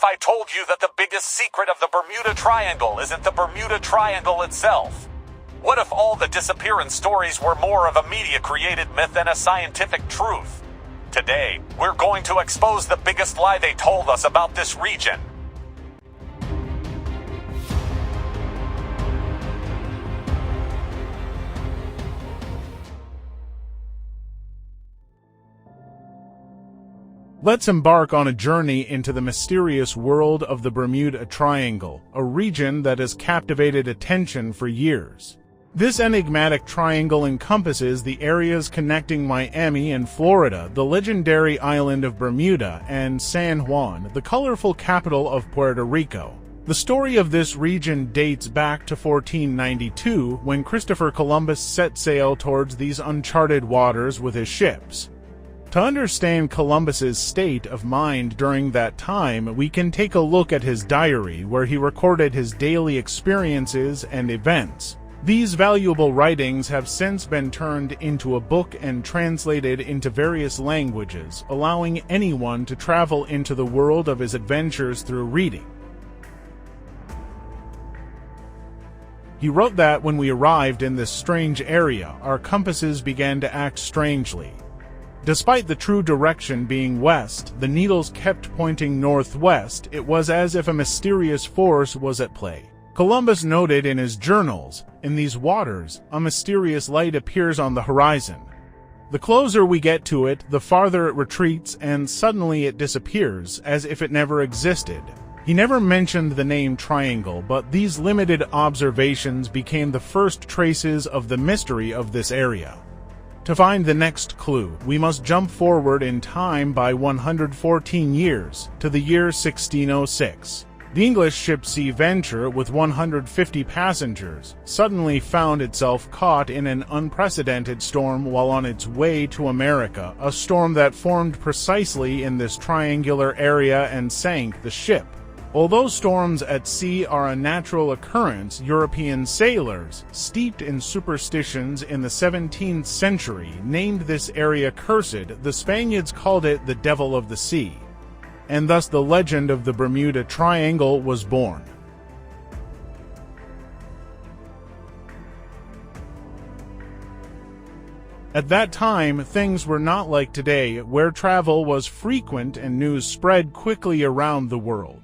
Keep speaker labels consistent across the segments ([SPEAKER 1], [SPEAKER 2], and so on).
[SPEAKER 1] if I told you that the biggest secret of the Bermuda Triangle isn't the Bermuda Triangle itself? What if all the disappearance stories were more of a media-created myth than a scientific truth? Today, we're going to expose the biggest lie they told us about this region.
[SPEAKER 2] Let's embark on a journey into the mysterious world of the Bermuda Triangle, a region that has captivated attention for years. This enigmatic triangle encompasses the areas connecting Miami and Florida, the legendary island of Bermuda, and San Juan, the colorful capital of Puerto Rico. The story of this region dates back to 1492, when Christopher Columbus set sail towards these uncharted waters with his ships. To understand Columbus's state of mind during that time, we can take a look at his diary, where he recorded his daily experiences and events. These valuable writings have since been turned into a book and translated into various languages, allowing anyone to travel into the world of his adventures through reading. He wrote that when we arrived in this strange area, our compasses began to act strangely. Despite the true direction being west, the needles kept pointing northwest. It was as if a mysterious force was at play. Columbus noted in his journals, "In these waters, a mysterious light appears on the horizon. The closer we get to it, the farther it retreats, and suddenly it disappears, as if it never existed." He never mentioned the name triangle, but these limited observations became the first traces of the mystery of this area. To find the next clue, we must jump forward in time by 114 years, to the year 1606. The English ship Sea Venture, with 150 passengers, suddenly found itself caught in an unprecedented storm while on its way to America, a storm that formed precisely in this triangular area and sank the ship. Although storms at sea are a natural occurrence, European sailors, steeped in superstitions in the 17th century, named this area Cursed. The Spaniards called it the Devil of the Sea, and thus the legend of the Bermuda Triangle was born. At that time, things were not like today, where travel was frequent and news spread quickly around the world.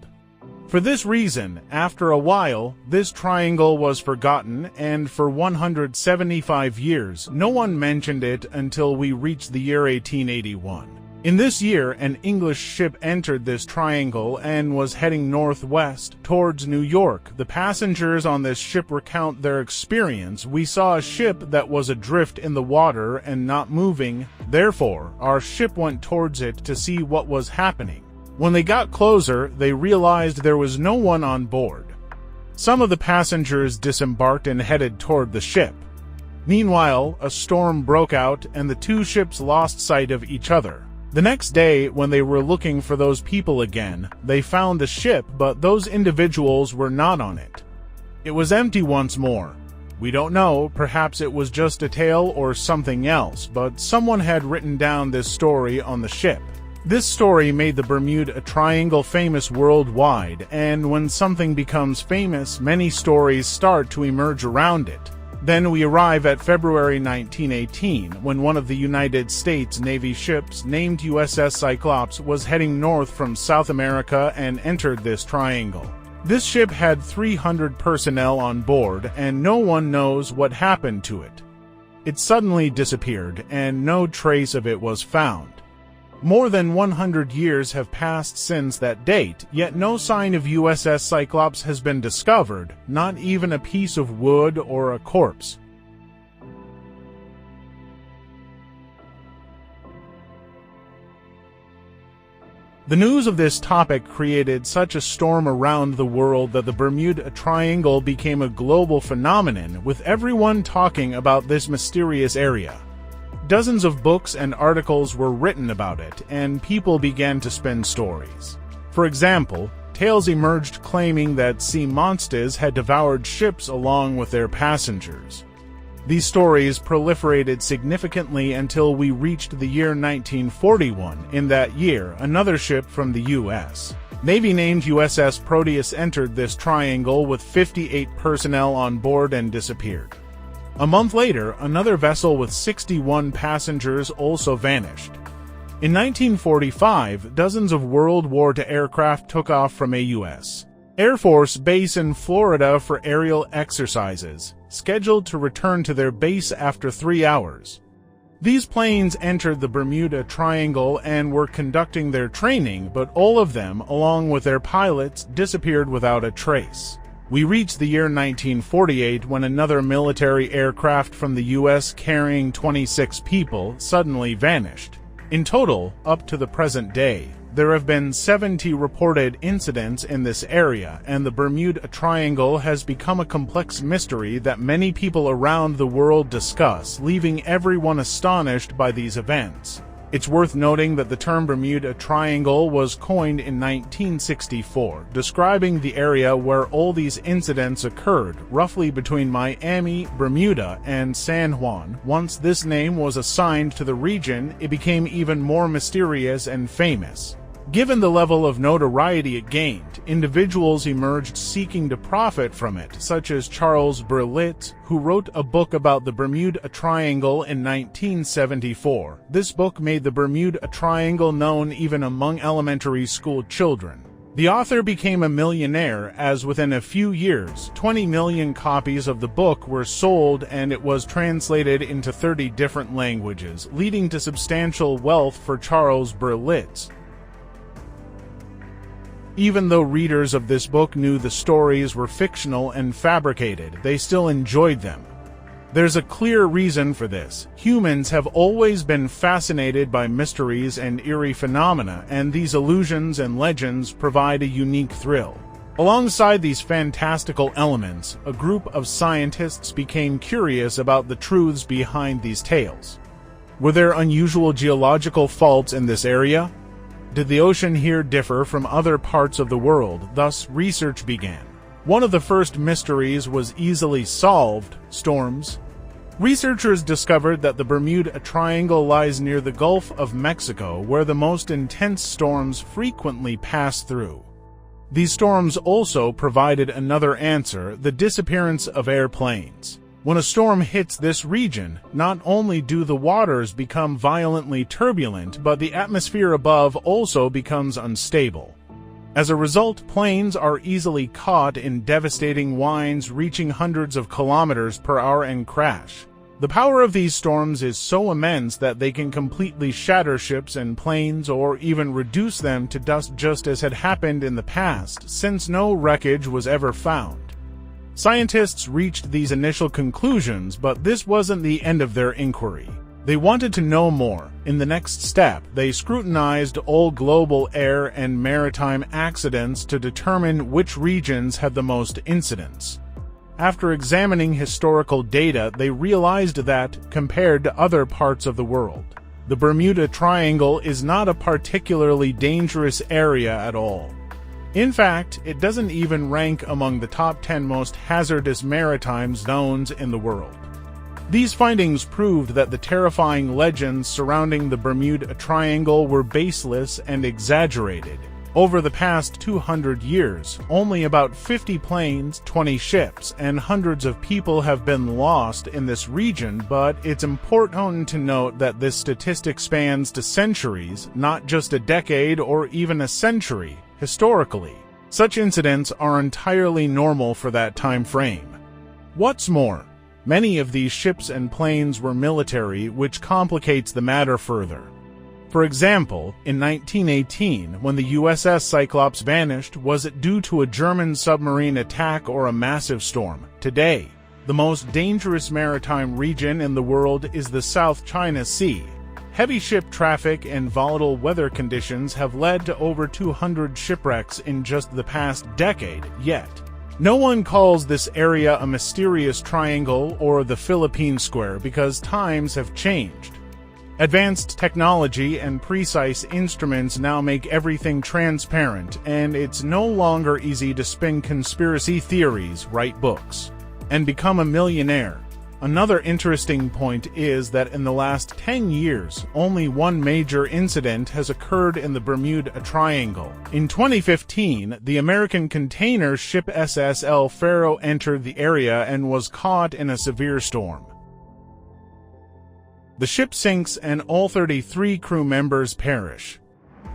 [SPEAKER 2] For this reason, after a while, this triangle was forgotten, and for 175 years, no one mentioned it until we reached the year 1881. In this year, an English ship entered this triangle and was heading northwest towards New York. The passengers on this ship recount their experience. "We saw a ship that was adrift in the water and not moving. Therefore, our ship went towards it to see what was happening. When they got closer, they realized there was no one on board. Some of the passengers disembarked and headed toward the ship. Meanwhile, a storm broke out and the two ships lost sight of each other. The next day, when they were looking for those people again, they found the ship, but those individuals were not on it. It was empty once more. We don't know, perhaps it was just a tale or something else, but someone had written down this story on the ship. This story made the Bermuda Triangle famous worldwide, and when something becomes famous, many stories start to emerge around it. Then we arrive at February 1918, when one of the United States Navy ships, named USS Cyclops, was heading north from South America and entered this triangle. This ship had 300 personnel on board, and no one knows what happened to it. It suddenly disappeared, and no trace of it was found. More than 100 years have passed since that date, yet no sign of USS Cyclops has been discovered, not even a piece of wood or a corpse. The news of this topic created such a storm around the world that the Bermuda Triangle became a global phenomenon, with everyone talking about this mysterious area. Dozens of books and articles were written about it, and people began to spin stories. For example, tales emerged claiming that sea monsters had devoured ships along with their passengers. These stories proliferated significantly until we reached the year 1941. In that year, another ship from the U.S. Navy named USS Proteus entered this triangle with 58 personnel on board and disappeared. A month later, another vessel with 61 passengers also vanished. In 1945, dozens of World War II aircraft took off from a U.S. Air Force base in Florida for aerial exercises, scheduled to return to their base after 3 hours. These planes entered the Bermuda Triangle and were conducting their training, but all of them, along with their pilots, disappeared without a trace. We reached the year 1948 when another military aircraft from the U.S. carrying 26 people suddenly vanished. In total, up to the present day, there have been 70 reported incidents in this area, and the Bermuda Triangle has become a complex mystery that many people around the world discuss, leaving everyone astonished by these events. It's worth noting that the term Bermuda Triangle was coined in 1964, describing the area where all these incidents occurred, roughly between Miami, Bermuda, and San Juan. Once this name was assigned to the region, it became even more mysterious and famous. Given the level of notoriety it gained, individuals emerged seeking to profit from it, such as Charles Berlitz, who wrote a book about the Bermuda Triangle in 1974. This book made the Bermuda Triangle known even among elementary school children. The author became a millionaire as within a few years, 20 million copies of the book were sold and it was translated into 30 different languages, leading to substantial wealth for Charles Berlitz. Even though readers of this book knew the stories were fictional and fabricated, they still enjoyed them. There's a clear reason for this. Humans have always been fascinated by mysteries and eerie phenomena, and these illusions and legends provide a unique thrill. Alongside these fantastical elements, a group of scientists became curious about the truths behind these tales. Were there unusual geological faults in this area? Did the ocean here differ from other parts of the world? Thus, research began. One of the first mysteries was easily solved: storms. Researchers discovered that the Bermuda Triangle lies near the Gulf of Mexico, where the most intense storms frequently pass through. These storms also provided another answer: the disappearance of airplanes. When a storm hits this region, not only do the waters become violently turbulent, but the atmosphere above also becomes unstable. As a result, planes are easily caught in devastating winds reaching hundreds of kilometers per hour and crash. The power of these storms is so immense that they can completely shatter ships and planes or even reduce them to dust, just as had happened in the past, since no wreckage was ever found. Scientists reached these initial conclusions, but this wasn't the end of their inquiry. They wanted to know more. In the next step, they scrutinized all global air and maritime accidents to determine which regions had the most incidents. After examining historical data, they realized that, compared to other parts of the world, the Bermuda Triangle is not a particularly dangerous area at all. In fact, it doesn't even rank among the top 10 most hazardous maritime zones in the world. These findings proved that the terrifying legends surrounding the Bermuda Triangle were baseless and exaggerated. Over the past 200 years, only about 50 planes, 20 ships, and hundreds of people have been lost in this region, but it's important to note that this statistic spans to centuries, not just a decade or even a century. Historically, such incidents are entirely normal for that time frame. What's more, many of these ships and planes were military, which complicates the matter further. For example, in 1918, when the USS Cyclops vanished, was it due to a German submarine attack or a massive storm? Today, the most dangerous maritime region in the world is the South China Sea. Heavy ship traffic and volatile weather conditions have led to over 200 shipwrecks in just the past decade, yet no one calls this area a mysterious triangle or the Philippine Square because times have changed. Advanced technology and precise instruments now make everything transparent, and it's no longer easy to spin conspiracy theories, write books, and become a millionaire. Another interesting point is that in the last 10 years, only one major incident has occurred in the Bermuda Triangle. In 2015, the American container ship SS El Faro entered the area and was caught in a severe storm. The ship sinks and all 33 crew members perish.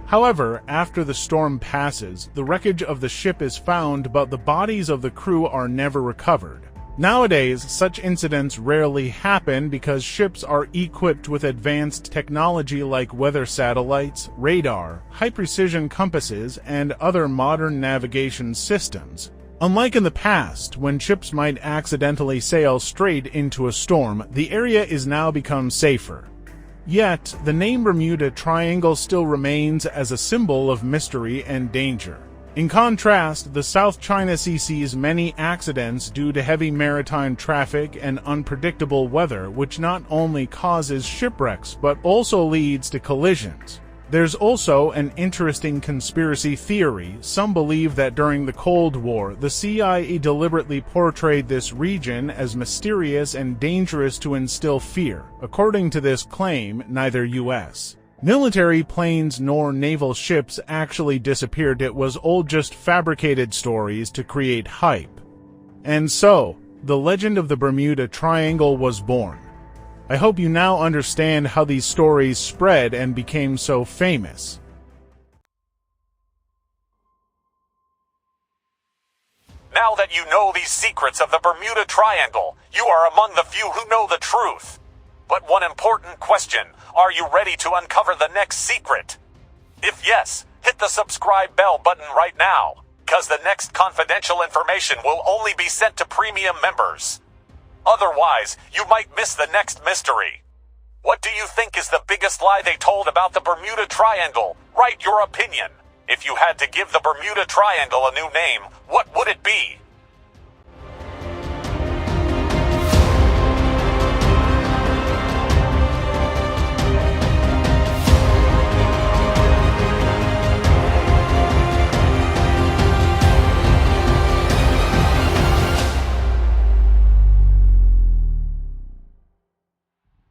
[SPEAKER 2] However, after the storm passes, the wreckage of the ship is found, but the bodies of the crew are never recovered. Nowadays, such incidents rarely happen because ships are equipped with advanced technology like weather satellites, radar, high-precision compasses, and other modern navigation systems. Unlike in the past, when ships might accidentally sail straight into a storm, the area is now become safer. Yet, the name Bermuda Triangle still remains as a symbol of mystery and danger. In contrast, the South China Sea sees many accidents due to heavy maritime traffic and unpredictable weather, which not only causes shipwrecks but also leads to collisions. There's also an interesting conspiracy theory. Some believe that during the Cold War, the CIA deliberately portrayed this region as mysterious and dangerous to instill fear. According to this claim, neither U.S. military planes nor naval ships actually disappeared. It was all just fabricated stories to create hype. And so, the legend of the Bermuda Triangle was born. I hope you now understand how these stories spread and became so famous.
[SPEAKER 1] Now that you know these secrets of the Bermuda Triangle, you are among the few who know the truth. But one important question, are you ready to uncover the next secret? If yes, hit the subscribe bell button right now, because the next confidential information will only be sent to premium members. Otherwise, you might miss the next mystery. What do you think is the biggest lie they told about the Bermuda Triangle? Write your opinion. If you had to give the Bermuda Triangle a new name, what would it be?